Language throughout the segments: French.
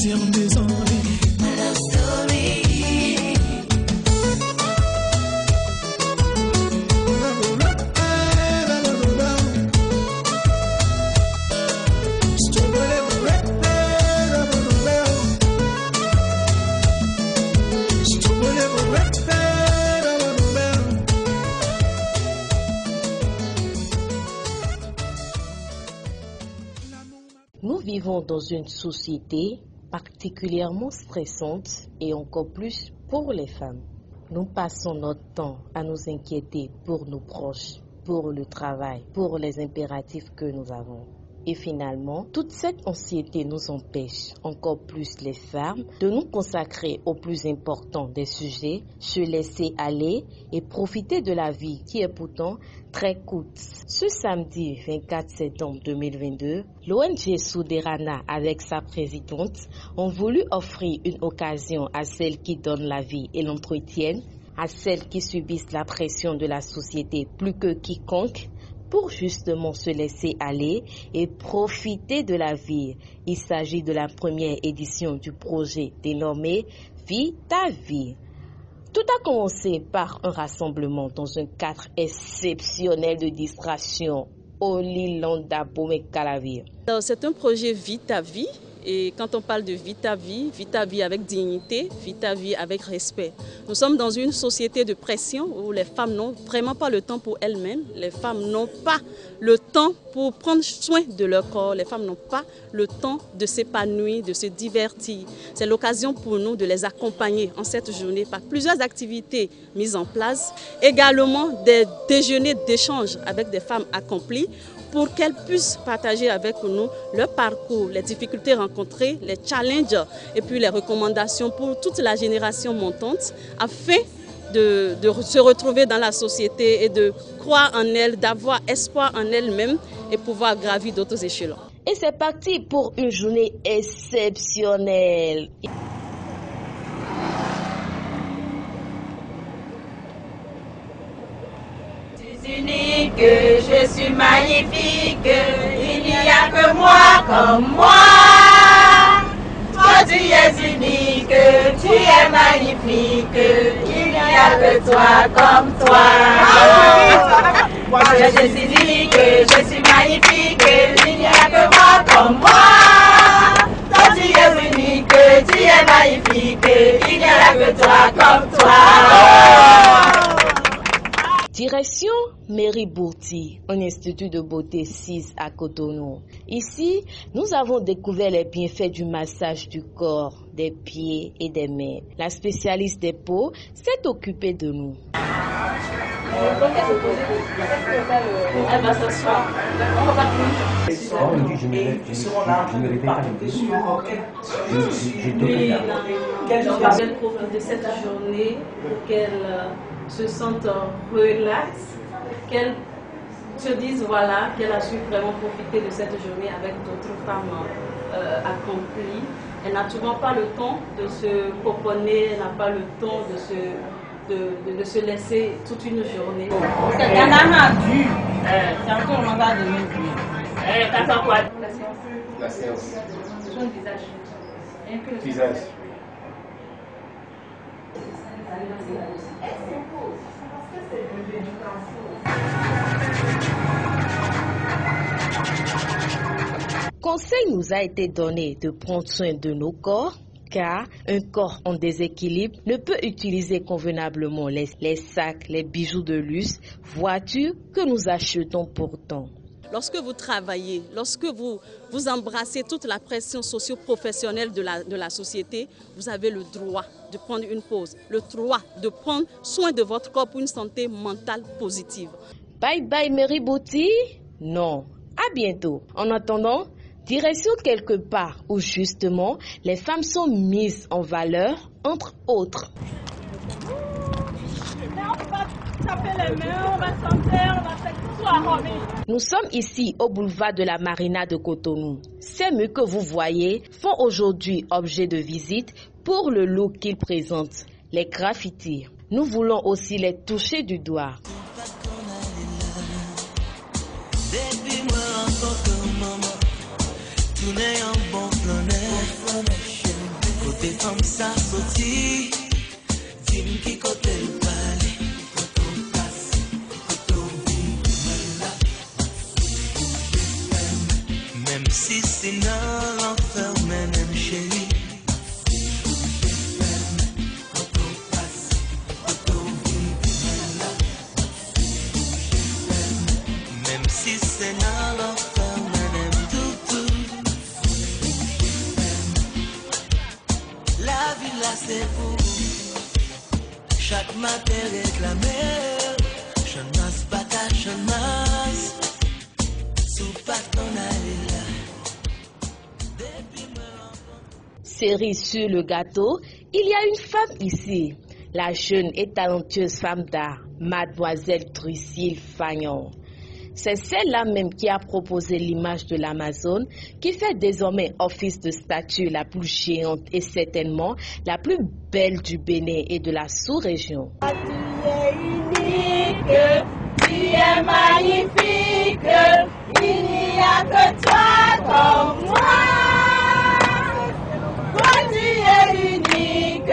plaisir, mes envies. My love story. Nous vivons dans une société particulièrement stressante et encore plus pour les femmes. Nous passons notre temps à nous inquiéter pour nos proches, pour le travail, pour les impératifs que nous avons. Et finalement, toute cette anxiété nous empêche, encore plus les femmes, de nous consacrer au plus important des sujets, se laisser aller et profiter de la vie qui est pourtant très courte. Ce samedi 24 septembre 2022, l'ONG Souderana avec sa présidente ont voulu offrir une occasion à celles qui donnent la vie et l'entretiennent, à celles qui subissent la pression de la société plus que quiconque, pour justement se laisser aller et profiter de la vie. Il s'agit de la première édition du projet dénommé Vie ta vie. Tout a commencé par un rassemblement dans un cadre exceptionnel de distraction au Lilanda Bomé-Calavier. C'est un projet Vie ta vie. Et quand on parle de vie ta vie avec dignité, vie ta vie avec respect. Nous sommes dans une société de pression où les femmes n'ont vraiment pas le temps pour elles-mêmes. Les femmes n'ont pas le temps pour prendre soin de leur corps. Les femmes n'ont pas le temps de s'épanouir, de se divertir. C'est l'occasion pour nous de les accompagner en cette journée par plusieurs activités mises en place. Également des déjeuners d'échange avec des femmes accomplies, pour qu'elles puissent partager avec nous leur parcours, les difficultés rencontrées, les challenges et puis les recommandations pour toute la génération montante afin de se retrouver dans la société et de croire en elles, d'avoir espoir en elles-mêmes et pouvoir gravir d'autres échelons. Et c'est parti pour une journée exceptionnelle. Unique, je suis magnifique, il n'y a que moi comme moi. Toi tu es unique, tu es magnifique, il n'y a que toi comme toi. Je suis unique, je suis magnifique, il n'y a que moi comme moi. Toi tu es unique, tu es magnifique, il n'y a que toi comme toi. Direction Mairie Bourti, un institut de beauté 6 à Cotonou. Ici, nous avons découvert les bienfaits du massage du corps, des pieds et des mains. La spécialiste des peaux s'est occupée de nous. Elle va s'asseoir. On va partir. Et seront là pour parler sur quelle journée profite de cette journée pour qu'elle se sente relax, qu'elle se dise voilà qu'elle a su vraiment profiter de cette journée avec d'autres femmes accomplies. Elle n'a souvent pas le temps de se poponner, elle n'a pas le temps de se laisser toute une journée. Il y en a du. C'est encore on va donner du. T'attends quoi? La séance. Son visage. Visage. Conseil nous a été donné de prendre soin de nos corps, car un corps en déséquilibre ne peut utiliser convenablement les sacs, les bijoux de luxe, voitures que nous achetons pourtant. Lorsque vous travaillez, lorsque vous embrassez toute la pression socio-professionnelle de la société, vous avez le droit de prendre une pause, le droit de prendre soin de votre corps pour une santé mentale positive. Bye bye Mairie Bourti? Non, à bientôt. En attendant, direction quelque part où justement les femmes sont mises en valeur, entre autres. Nous sommes ici au boulevard de la Marina de Cotonou. Ces murs que vous voyez font aujourd'hui objet de visite pour le look qu'ils présentent, les graffitis. Nous voulons aussi les toucher du doigt. Côté comme ça sorti, dis-moi qui côté le palais, côté passe, côté là. Même si c'est dans l'enfer, même chérie. Même si c'est dans l'enfer, même tout. La vie là c'est vous. Chaque matin réclamé, je ne masse pas ta chemise. Sous pas ton allée là. Série sur le gâteau, il y a une femme ici, la jeune et talentueuse femme d'art, Mademoiselle Drusille Fagnon. C'est celle-là même qui a proposé l'image de l'Amazone, qui fait désormais office de statue la plus géante et certainement la plus belle du Bénin et de la sous-région. Tu es unique, tu es magnifique, il n'y a que toi comme moi. Toi tu es unique,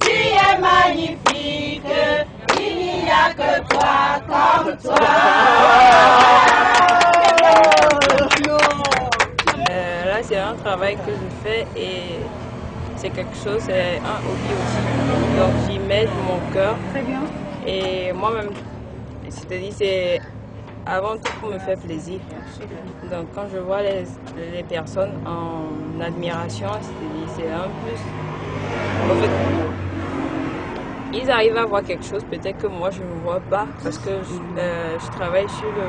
tu es magnifique, il n'y a que toi comme toi. Là, c'est un travail que je fais et c'est quelque chose, c'est un hobby aussi. Donc, j'y mets de mon cœur. Très bien. Et moi-même, c'est-à-dire, c'est avant tout pour me faire plaisir. Donc, quand je vois les personnes en admiration, c'est-à-dire, c'est un plus. En fait, ils arrivent à voir quelque chose, peut-être que moi, je ne vois pas parce que je travaille sur le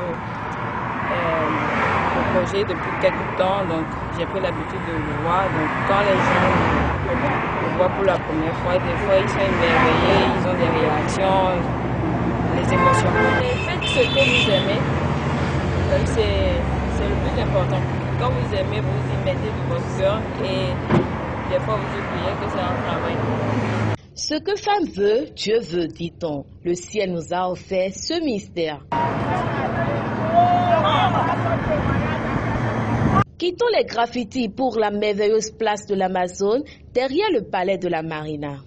projet depuis quelques temps, donc j'ai pris l'habitude de le voir. Donc quand les gens le voient pour la première fois, des fois ils sont émerveillés, ils ont des réactions, des émotions. Et faites ce que vous aimez, c'est le plus important. Quand vous aimez, vous y mettez de votre cœur et des fois vous oubliez que c'est un travail. Ce que femme veut, Dieu veut, dit-on. Le ciel nous a offert ce mystère. Quittons les graffitis pour la merveilleuse place de l'Amazone, derrière le palais de la Marina.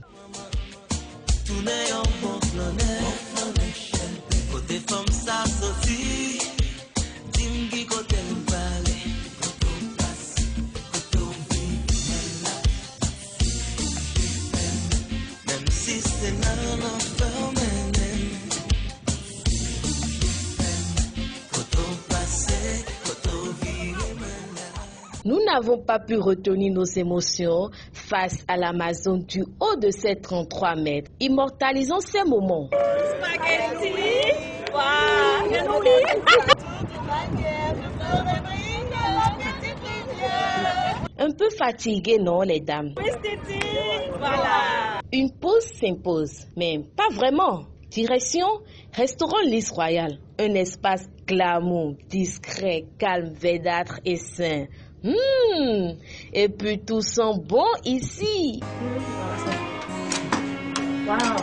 Nous n'avons pas pu retenir nos émotions face à l'Amazone du haut de ces 33 mètres. Immortalisons ces moments. Un peu fatigué, non, les dames? Voilà. Une pause s'impose, mais pas vraiment. Direction, restaurant Lys Royale. Un espace glamour, discret, calme, verdâtre et sain. Et puis tout sent bon ici. Wow.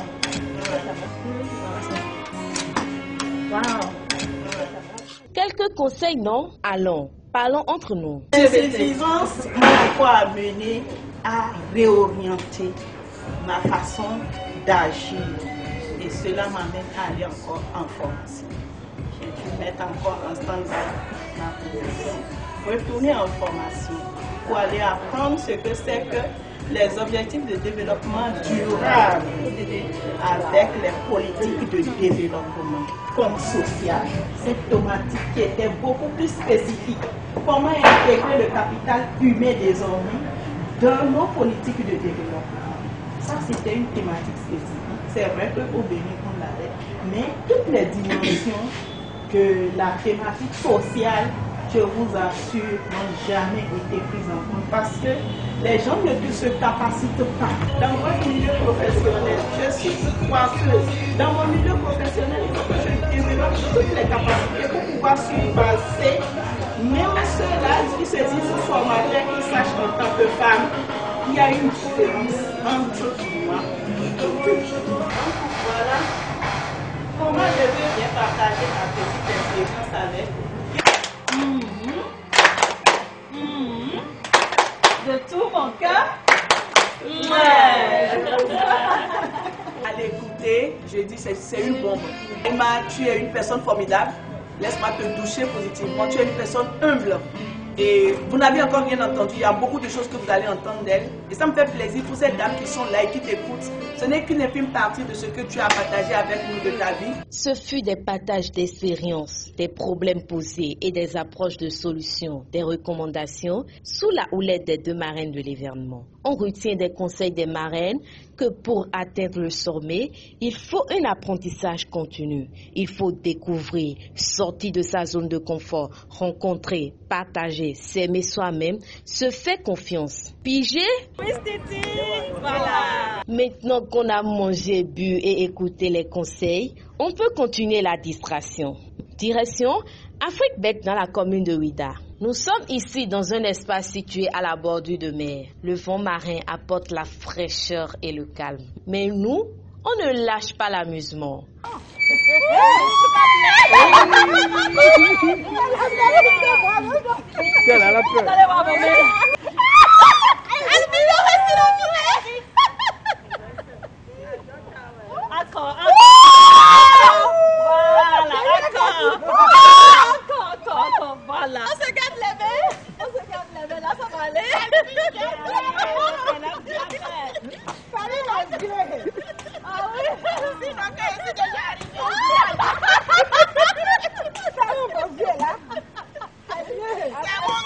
Quelques conseils, non? Allons, parlons entre nous. Cette vivance m'a encore amené à réorienter ma façon d'agir. Et cela m'amène à aller encore en formation. J'ai dû mettre encore en stand-by ma profession, retourner en formation pour aller apprendre ce que c'est que les objectifs de développement durable avec les politiques de développement comme social, cette thématique qui était beaucoup plus spécifique. Comment intégrer le capital humain désormais dans nos politiques de développement. Ça, c'était une thématique spécifique. C'est vrai qu'au Bénin, on l'avait, mais toutes les dimensions que la thématique sociale, je vous assure, n'ont jamais été prises en compte parce que les gens ne se capacitent pas. Dans mon milieu professionnel, je suis coiffeuse. Dans mon milieu professionnel, il faut que je développe toutes les capacités pour pouvoir surpasser même ceux-là qui se disent formateurs, qui sachent en tant que femme, il y a une différence entre moi et eux. Voilà comment je veux bien partager ma petite expérience avec vous. De tout mon cœur, À l'écouter, je dis c'est une bombe. Emma, tu es une personne formidable. Laisse-moi te toucher positivement. Tu es une personne humble. Et vous n'avez encore rien entendu. Il y a beaucoup de choses que vous allez entendre d'elle. Et ça me fait plaisir pour ces dames qui sont là et qui t'écoutent. Ce n'est qu'une infime partie de ce que tu as partagé avec nous de ta vie. Ce fut des partages d'expériences, des problèmes posés et des approches de solutions, des recommandations sous la houlette des 2 marraines de l'événement. On retient des conseils des marraines que pour atteindre le sommet, il faut un apprentissage continu. Il faut découvrir, sortir de sa zone de confort, rencontrer, partager, s'aimer soi-même, se faire confiance. Pigé? Oui, Titi, voilà. Maintenant qu'on a mangé, bu et écouté les conseils, on peut continuer la distraction. Direction Afrique Bec dans la commune de Ouidah. Nous sommes ici dans un espace situé à la bordure de mer. Le vent marin apporte la fraîcheur et le calme. Mais nous, on ne lâche pas l'amusement. Voilà. On se garde les mains. On se garde les mains. Là, ça va aller. Ah oui. Sinon, quand je suis déjà arrivée. Ça va, mon Dieu, là. C'est mon grand.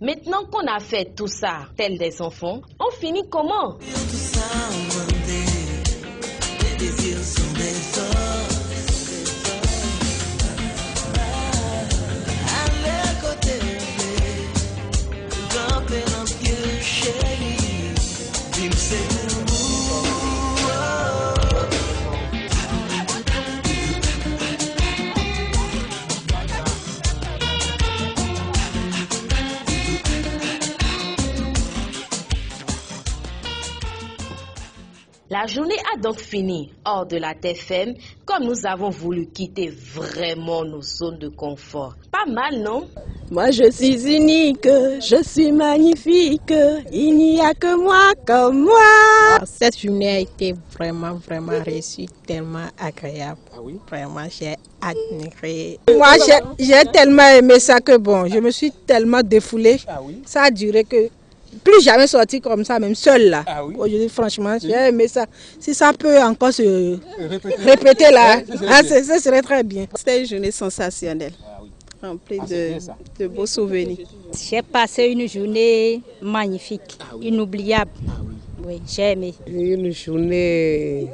Maintenant qu'on a fait tout ça, tel des enfants, on finit comment? La journée a donc fini hors de la TFM, comme nous avons voulu quitter vraiment nos zones de confort. Pas mal, non? Moi je suis unique, je suis magnifique, il n'y a que moi comme moi. Cette journée a été vraiment réussie, tellement agréable. Ah oui? Vraiment, j'ai admiré. Moi, j'ai tellement aimé ça que bon, je me suis tellement défoulée. Ah oui? Ça a duré que plus jamais sorti comme ça, même seule là. Ah oui? Aujourd'hui, franchement, j'ai aimé ça. Si ça peut encore se répéter là, ça serait très bien. C'était une journée sensationnelle. Ah oui. Rempli de beaux souvenirs. J'ai passé une journée magnifique, inoubliable. Oui, j'ai aimé. Une journée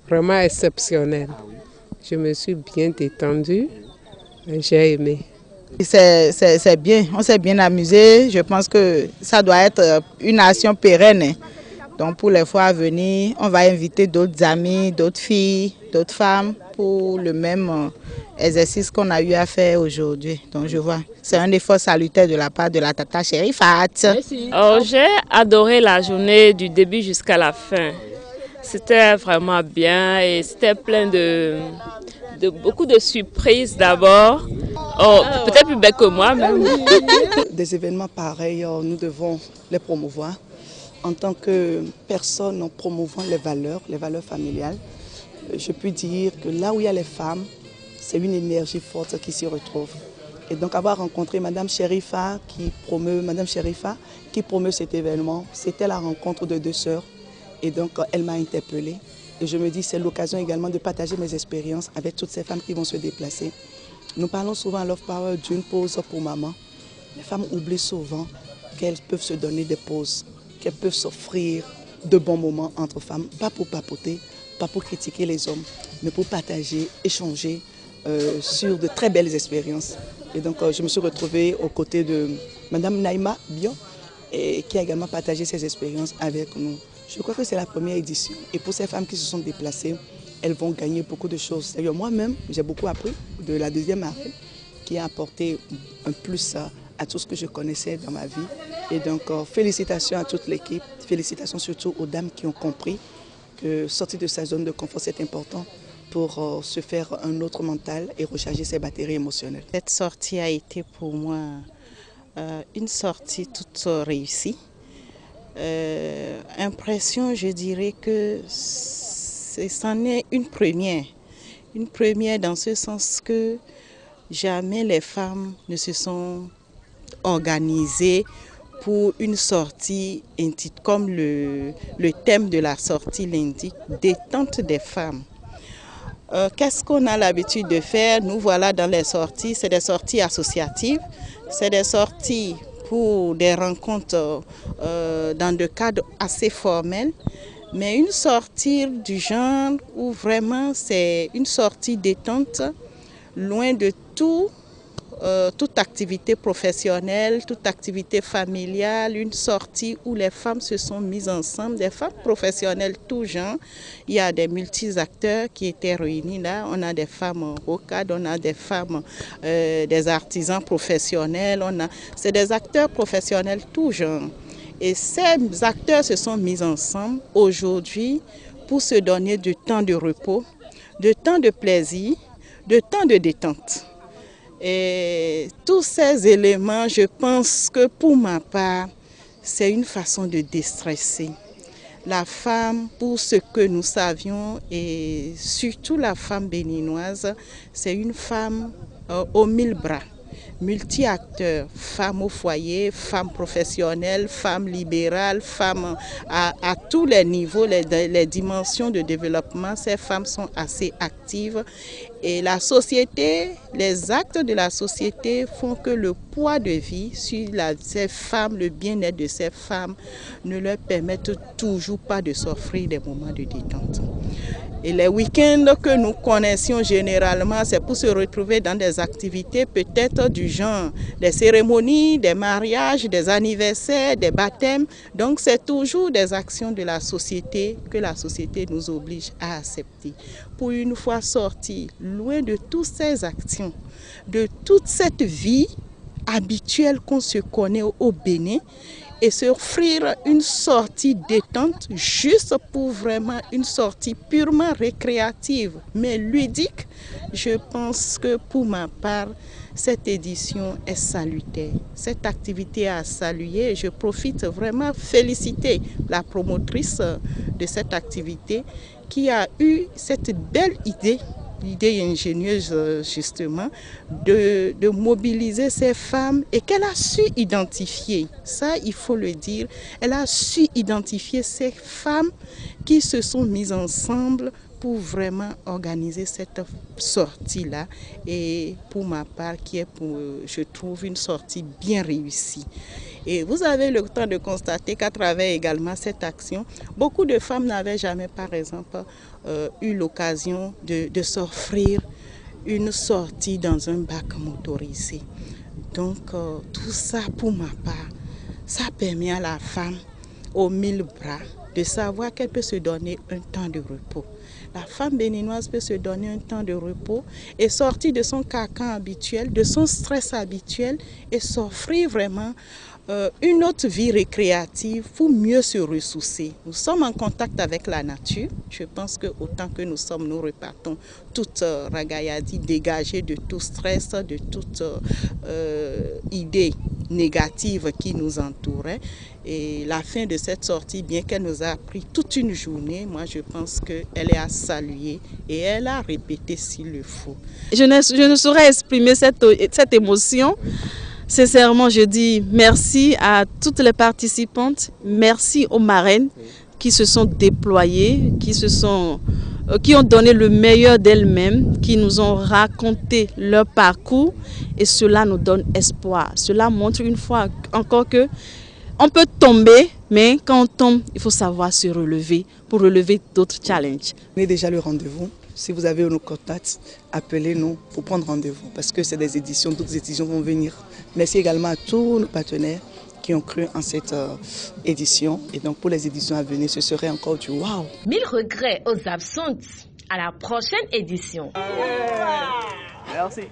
vraiment exceptionnelle. Je me suis bien détendue et j'ai aimé. C'est bien, on s'est bien amusé. Je pense que ça doit être une action pérenne. Donc pour les fois à venir, on va inviter d'autres amis, d'autres filles, d'autres femmes pour le même exercice qu'on a eu à faire aujourd'hui. Donc je vois, c'est un effort salutaire de la part de la Tata Chérifat. Oh, j'ai adoré la journée du début jusqu'à la fin. C'était vraiment bien et c'était plein de beaucoup de surprises d'abord. Oh, peut-être plus belle que moi même. Des événements pareils, nous devons les promouvoir. En tant que personne promouvant les valeurs familiales, je peux dire que là où il y a les femmes, c'est une énergie forte qui s'y retrouve. Et donc avoir rencontré Madame Chérifa qui promeut cet événement, c'était la rencontre de deux sœurs. Et donc elle m'a interpellée. Et je me dis c'est l'occasion également de partager mes expériences avec toutes ces femmes qui vont se déplacer. Nous parlons souvent à Love Power d'une pause pour maman. Les femmes oublient souvent qu'elles peuvent se donner des pauses, qu'elles peuvent s'offrir de bons moments entre femmes, pas pour papoter, pas pour critiquer les hommes, mais pour partager, échanger sur de très belles expériences. Et donc je me suis retrouvée aux côtés de Madame Naïma Bion, qui a également partagé ses expériences avec nous. Je crois que c'est la première édition. Et pour ces femmes qui se sont déplacées, elles vont gagner beaucoup de choses. Moi-même, j'ai beaucoup appris de la deuxième marraine qui a apporté un plus à tout ce que je connaissais dans ma vie. Et donc, félicitations à toute l'équipe, félicitations surtout aux dames qui ont compris que sortir de sa zone de confort, c'est important pour se faire un autre mental et recharger ses batteries émotionnelles. Cette sortie a été pour moi une sortie toute réussie. Impression, je dirais que c'en est une première dans ce sens que jamais les femmes ne se sont organisées pour une sortie comme le thème de la sortie l'indique, détente des femmes. Qu'est-ce qu'on a l'habitude de faire? Nous voilà dans les sorties, c'est des sorties associatives, c'est des sorties pour des rencontres dans des cadres assez formels, mais une sortie du genre où vraiment c'est une sortie détente, loin de toute activité professionnelle, toute activité familiale, une sortie où les femmes se sont mises ensemble, des femmes professionnelles tout genre. Il y a des multi-acteurs qui étaient réunis là, on a des femmes rocades, on a des femmes, des artisans professionnels, c'est des acteurs professionnels tout genre. Et ces acteurs se sont mis ensemble aujourd'hui pour se donner du temps de repos, du temps de plaisir, du temps de détente. Et tous ces éléments, je pense que pour ma part, c'est une façon de déstresser. La femme, pour ce que nous savions, et surtout la femme béninoise, c'est une femme aux 1000 bras. Multi-acteurs, femmes au foyer, femmes professionnelles, femmes libérales, femmes à tous les niveaux, les dimensions de développement, ces femmes sont assez actives. Et la société, les actes de la société font que le poids de vie sur ces femmes, le bien-être de ces femmes ne leur permettent toujours pas de s'offrir des moments de détente. Et les week-ends que nous connaissions généralement, c'est pour se retrouver dans des activités peut-être du genre des cérémonies, des mariages, des anniversaires, des baptêmes. Donc c'est toujours des actions de la société que la société nous oblige à accepter. Pour une fois sortis, loin de toutes ces actions, de toute cette vie habituelle qu'on se connaît au Bénin, et s'offrir une sortie détente juste pour vraiment une sortie purement récréative mais ludique, je pense que pour ma part, cette édition est salutaire. Cette activité est à saluer et je profite vraiment féliciter la promotrice de cette activité qui a eu cette belle idée ingénieuse justement de mobiliser ces femmes et qu'elle a su identifier, ça il faut le dire, elle a su identifier ces femmes qui se sont mises ensemble pour vraiment organiser cette sortie-là et pour ma part qui est je trouve une sortie bien réussie. Et vous avez le temps de constater qu'à travers également cette action, beaucoup de femmes n'avaient jamais par exemple eu l'occasion de s'offrir une sortie dans un bac motorisé. Donc tout ça pour ma part, ça permet à la femme aux 1000 bras de savoir qu'elle peut se donner un temps de repos, la femme béninoise peut se donner un temps de repos et sortir de son carcan habituel, de son stress habituel et s'offrir vraiment une autre vie récréative pour mieux se ressourcer. Nous sommes en contact avec la nature. Je pense que autant que nous sommes, nous repartons toute ragailladie, dégagée de tout stress, de toute idée négative qui nous entourait. Et la fin de cette sortie, bien qu'elle nous a pris toute une journée, moi je pense qu'elle est à saluer et elle a répété s'il le faut. Je ne saurais exprimer cette émotion. Sincèrement, je dis merci à toutes les participantes, merci aux marraines qui se sont déployées, qui ont donné le meilleur d'elles-mêmes, qui nous ont raconté leur parcours et cela nous donne espoir. Cela montre une fois encore que on peut tomber, mais quand on tombe, il faut savoir se relever pour relever d'autres challenges. Prenez déjà le rendez-vous. Si vous avez nos contacts, appelez-nous pour prendre rendez-vous parce que c'est des éditions, d'autres éditions vont venir. Merci également à tous nos partenaires qui ont cru en cette édition. Et donc pour les éditions à venir, ce serait encore du waouh. 1000 regrets aux absentes. À la prochaine édition. Merci.